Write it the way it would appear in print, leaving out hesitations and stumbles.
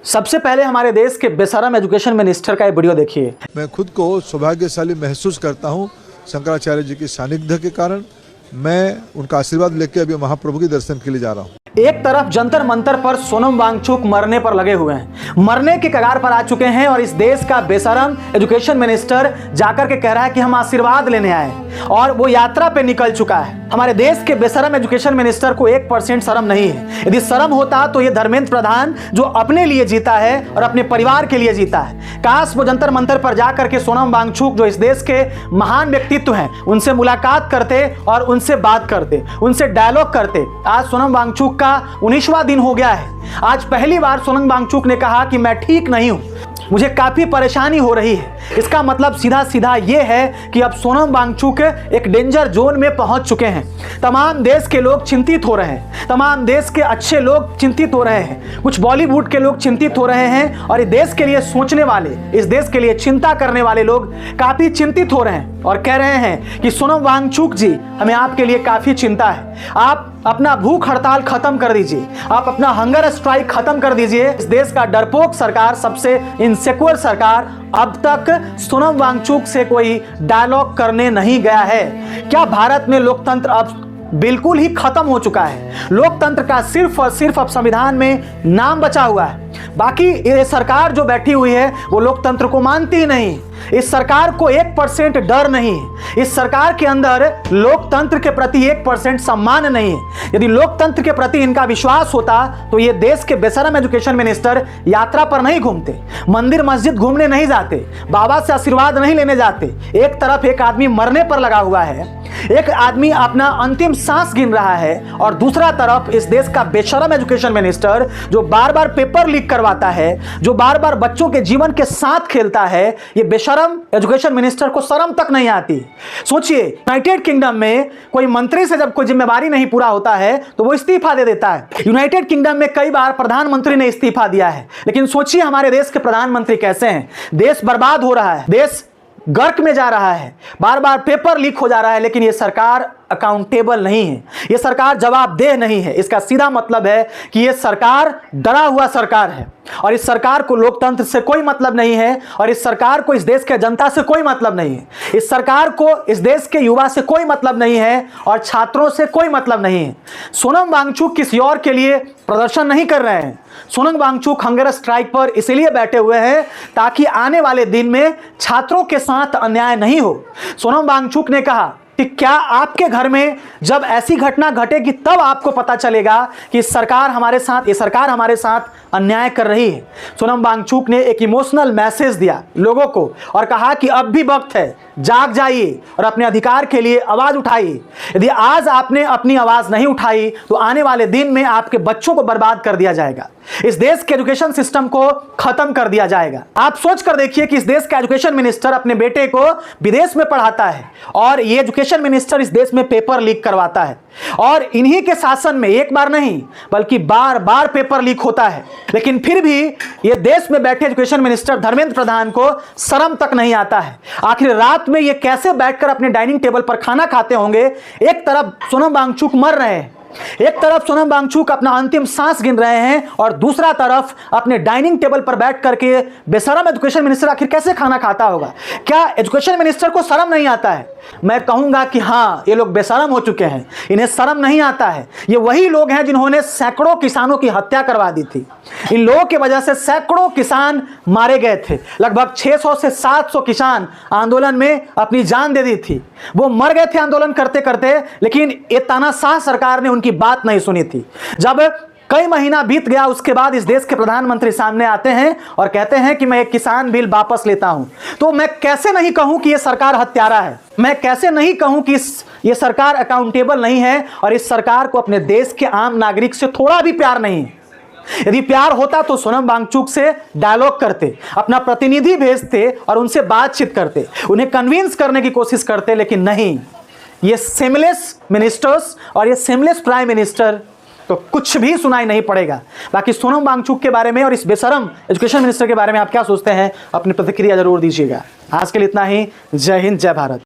सबसे पहले हमारे देश के बेशरम एजुकेशन मिनिस्टर का ये वीडियो देखिए। मैं खुद को सौभाग्यशाली महसूस करता हूं शंकराचार्य जी की सानिध्य के कारण। मैं उनका आशीर्वाद लेकर अभी महाप्रभु के दर्शन के लिए जा रहा हूं। एक तरफ जंतर मंतर पर सोनम वांगचुक मरने पर लगे हुए हैं, मरने के कगार पर आ चुके हैं और इस देश का बेशरम एजुकेशन मिनिस्टर जाकर के कह रहा है कि हम आशीर्वाद लेने आए और वो यात्रा पे निकल चुका है। हमारे देश के बेशरम एजुकेशन मिनिस्टर को 1% शर्म नहीं है। यदि शर्म होता तो ये धर्मेंद्र प्रधान जो अपने लिए जीता है और अपने परिवार के लिए जीता है, काश वो जंतर मंतर पर जाकर के सोनम वांगचुक जो इस देश के महान व्यक्तित्व हैं उनसे मुलाकात करते और उनसे बात करते, उनसे डायलॉग करते। आज सोनम वांगचुक का 19वां दिन हो गया है। आज पहली बार सोनम वांगचुक ने कहा कि मैं ठीक नहीं हूं, मुझे काफी परेशानी हो रही है। इसका मतलब सीधा सीधा यह है कि अब सोनम वांगचुक एक डेंजर जोन में पहुंच चुके हैं। तमाम देश के लोग चिंतित हो रहे हैं, तमाम देश के अच्छे लोग चिंतित हो रहे हैं, कुछ बॉलीवुड के लोग चिंतित हो रहे हैं और इस देश के लिए सोचने वाले, इस देश के लिए चिंता करने वाले लोग काफी चिंतित हो रहे हैं और कह रहे हैं कि सोनम वांगचुक जी, हमें आपके लिए काफी चिंता है। आप अपना भूख हड़ताल खत्म कर दीजिए, आप अपना हंगर स्ट्राइक खत्म कर दीजिए। इस देश का डरपोक सरकार, सबसे इनसिक्योर सरकार, अब तक सोनम वांगचुक से कोई डायलॉग करने नहीं गया है। क्या भारत में लोकतंत्र अब बिल्कुल ही खत्म हो चुका है? लोकतंत्र का सिर्फ और सिर्फ अब संविधान में नाम बचा हुआ है। बाकी ये सरकार जो बैठी हुई है वो लोकतंत्र को मानती ही नहीं। इस सरकार को 1% डर नहीं है। इस सरकार के अंदर लोकतंत्र के प्रति 1% सम्मान नहीं है। यदि लोकतंत्र के प्रति इनका विश्वास होता तो ये देश के बेशरम एजुकेशन मिनिस्टर यात्रा पर नहीं घूमते, मंदिर मस्जिद घूमने नहीं जाते, बाबा से आशीर्वाद नहीं लेने जाते। एक तरफ एक आदमी मरने पर लगा हुआ है, एक आदमी अपना अंतिम सांस गिन रहा है और दूसरा तरफ इस देश का बेशरम एजुकेशन मिनिस्टर जो बार बार पेपर लीक करवाता है, जो बार बार बच्चों के जीवन के साथ खेलता है। ये बेशरम एजुकेशन मिनिस्टर को शर्म तक नहीं आती। सोचिए, यूनाइटेड किंगडम में कोई मंत्री से जब कोई जिम्मेदारी नहीं पूरा होता है तो वो इस्तीफा दे देता है। यूनाइटेड किंगडम में कई बार प्रधानमंत्री ने इस्तीफा दिया है, लेकिन सोचिए हमारे देश के प्रधानमंत्री कैसे हैं। देश बर्बाद हो रहा है, देश गर्क में जा रहा है, बार बार पेपर लीक हो जा रहा है, लेकिन ये सरकार अकाउंटेबल नहीं है, ये सरकार जवाबदेह नहीं है। इसका सीधा मतलब है कि ये सरकार डरा हुआ सरकार है और इस सरकार को लोकतंत्र से कोई मतलब नहीं है और इस सरकार को इस देश के जनता से कोई मतलब नहीं है। इस सरकार को इस देश के युवा से कोई मतलब नहीं है और छात्रों से कोई मतलब नहीं है। सोनम वांगचुक किसी और के लिए प्रदर्शन नहीं कर रहे हैं। सोनम वांगचुक हंगर स्ट्राइक पर इसलिए बैठे हुए हैं ताकि आने वाले दिन में छात्रों के साथ अन्याय नहीं हो। सोनम वांगचुक ने कहा कि क्या आपके घर में जब ऐसी घटना घटेगी तब आपको पता चलेगा कि सरकार हमारे साथ, ये सरकार हमारे साथ अन्याय कर रही है। सोनम वांगचुक ने एक इमोशनल मैसेज दिया लोगों को और कहा कि अब भी वक्त है, जाग जाइए और अपने अधिकार के लिए आवाज उठाइए। यदि आज आपने अपनी आवाज नहीं उठाई तो आने वाले दिन में आपके बच्चों को बर्बाद कर दिया जाएगा, इस देश के एजुकेशन सिस्टम को खत्म कर दिया जाएगा। आप सोच कर देखिए कि इस देश का एजुकेशन मिनिस्टर अपने बेटे को विदेश में पढ़ाता है और ये एजुकेशन मिनिस्टर इस देश में पेपर लीक करवाता है और इन्हीं के शासन में एक बार नहीं बल्कि बार बार पेपर लीक होता है, लेकिन फिर भी ये देश में बैठे एजुकेशन मिनिस्टर धर्मेंद्र प्रधान को शर्म तक नहीं आता है। आखिर रात में ये कैसे बैठकर अपने डाइनिंग टेबल पर खाना खाते होंगे? एक तरफ सोनम वांगचुक मर रहे हैं, एक तरफ सोनम वांगचुक अपना अंतिम सांस गिन रहे हैं और दूसरा तरफ अपने डाइनिंग टेबल पर बैठ करके बेशरम एजुकेशन मिनिस्टर आखिर कैसे खाना खाता होगा? क्या एजुकेशन मिनिस्टर को शर्म नहीं आता है? मैं कहूंगा कि हाँ, ये लोग बेशरम हो चुके हैं, इन्हें शर्म नहीं आता है। ये वही लोग हैं जिन्होंने सैकड़ों किसानों की हत्या करवा दी थी। इन लोगों की वजह से सैकड़ों किसान मारे गए थे। लगभग 600 से 700 किसान आंदोलन में अपनी जान दे दी थी। वो मर गए थे आंदोलन करते करते, लेकिन ये तानाशाह सरकार ने उनकी बात नहीं सुनी थी। जब कई महीना बीत गया उसके बाद इस देश के प्रधानमंत्री सामने आते हैं और कहते हैं कि मैं एक किसान बिल वापस लेता हूं, तो मैं कैसे नहीं कहूं कि यह सरकार हत्यारा है? मैं कैसे नहीं कहूं कि यह सरकार अकाउंटेबल नहीं है और इस सरकार को अपने देश के आम नागरिक से थोड़ा भी प्यार नहीं है। यदि प्यार होता तो सोनम वांगचुक से डायलॉग करते, अपना प्रतिनिधि भेजते और उनसे बातचीत करते, उन्हें कन्विंस करने की कोशिश करते, लेकिन नहीं। ये सेमलेस मिनिस्टर्स और ये सेमलेस प्राइम मिनिस्टर तो कुछ भी सुनाई नहीं पड़ेगा। बाकी सोनम वांगचुक के बारे में और इस बेशरम एजुकेशन मिनिस्टर के बारे में आप क्या सोचते हैं? अपनी प्रतिक्रिया जरूर दीजिएगा। आज के लिए इतना ही। जय हिंद, जय भारत।